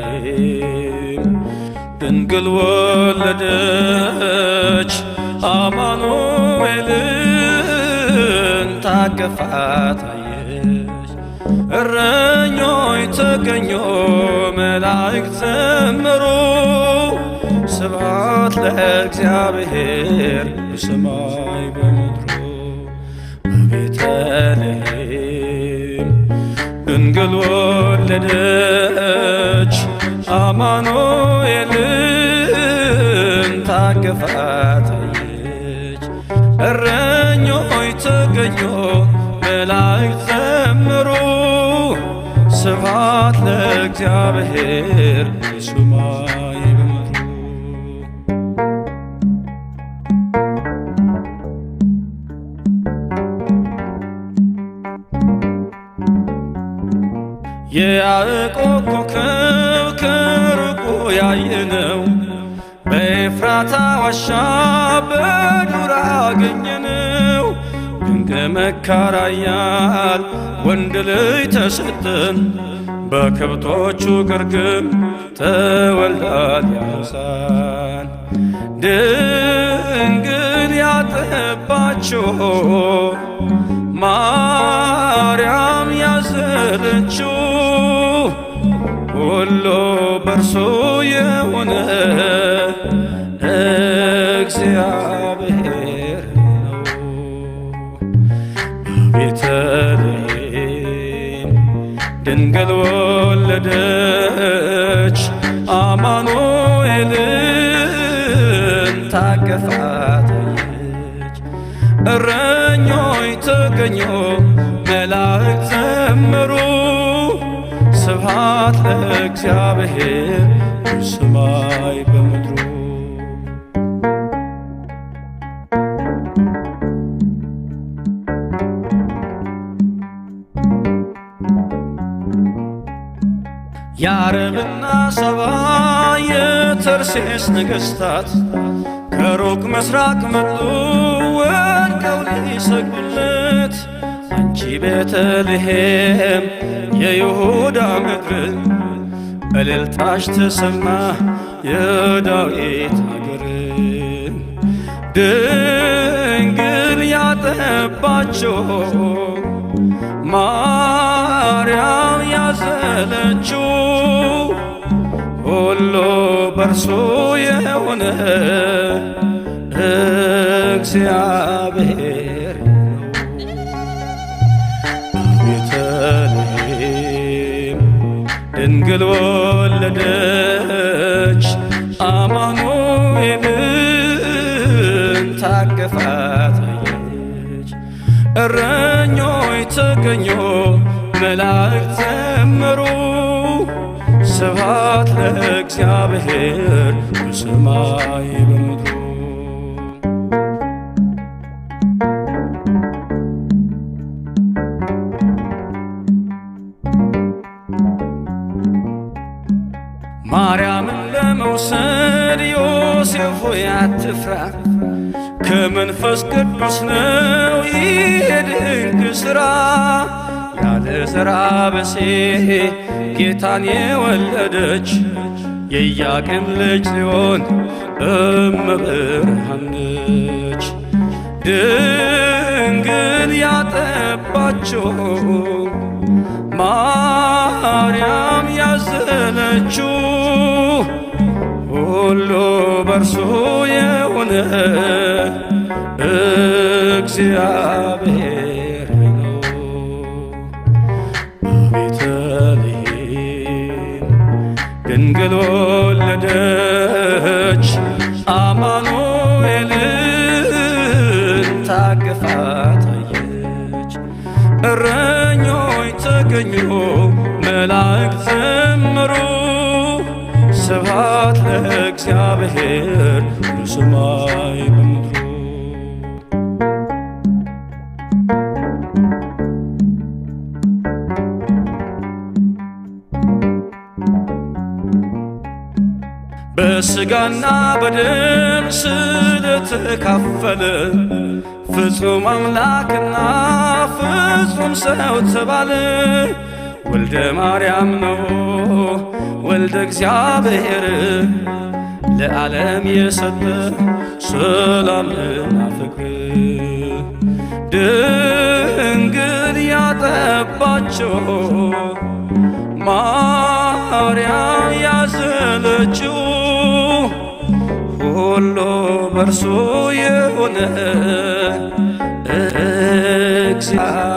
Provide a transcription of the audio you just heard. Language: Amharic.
በቤተልሔም ድንግል ወለደች አማኑኤልን ታቅፋት አየች። እረኞች ተገኙ መላእክት ዘመሩ ስብሐት ለእግዚአብሔር በሰማይ በምድሩ። በቤተልሔም ድንግል ወለደች አማኑኤልን ታቅፋት አየች። እረኞች ተገኙ መላእክት ዘመሩ ስብሐት ለእግዚአብሔር በሰማይ በምድሩ። የያዕቆብ ኮከብ ከሩቁ ያየነው በኤፍራታ ዋሻ በዱር አገኘነው። ድንቅ መካር ኃያል ወንድ ልጅ ተሰጠን በከብቶቹ ግርግም ተወልዷል ያሳን። ድንግል ያጠባችው ማርያም ያዘለችው ሁሉ በርሱ የሆነ እግዚአብሔር ነው። በቤተልሔም ድንግል ወለደች አማኑኤልን ታቅፋት አየች። እረኞች ተገኙ መላእክት ዘመሩ ስብሐት ለእግዚአብሔር በሰማይ በምድሩ። የዓረብና ሰባ የተርሴስ ነገሥታት ከሩቅ ምስራቅ መጡ ወድቀው ሊሰግዱለት። አንቺ ቤተልሔም የይሁዳ ምድር እልልታሽ ተሰማ የዳዊት አገር። ድንግል ያጠባችው ማርያም ያዘለችው ሁሉ በርሱ የሆነ እግዚአብሔር ነው። በቤተልሔም ድንግል ወለደች አማኑኤልን ታቅፋት አየች። እረኞች ተገኙ መላእክት ዘመሩ ስብሐት ለእግዚአብሔር በሰማይ በምድሩ። ማርያምን ለመውሰድ ዮሴፍ ሆይ አትፍራ፣ ከመንፈስ ቅዱስ ነው ይሄ ድንቅ ሥራ። ያለ ዘራ ብእሲ ጌታን የወለደች የኢያቄም ልጅ ጽዮን እመብርሃን ነች። ድንግል ያጠባችው ማርያም ያዘለችው ሁሉ በርሱ የሆነ እግዚአብሔር ነው። በቤተልሔም ድንግል ወለደች አማኑኤልን ታቅፋት አየች። እረኞች ተገኙ መላእክት ዘመሩ ስብሐት ለእግዚአብሔር በሰማይ በምድሩ። በሥጋና በደም ስለተካፈለ ፍጹም አምላክና ፍጹም ሰው ተባለ። ወልደ ማርያም ነው ወልደ እግዚአብሔር ለዓለም የሰጠ ሰላምና ፍቅር ድንግል ያጠባቸው ማርያም ያዘለችው ሁሉ በርሱ የሆነ እግዚአብሔር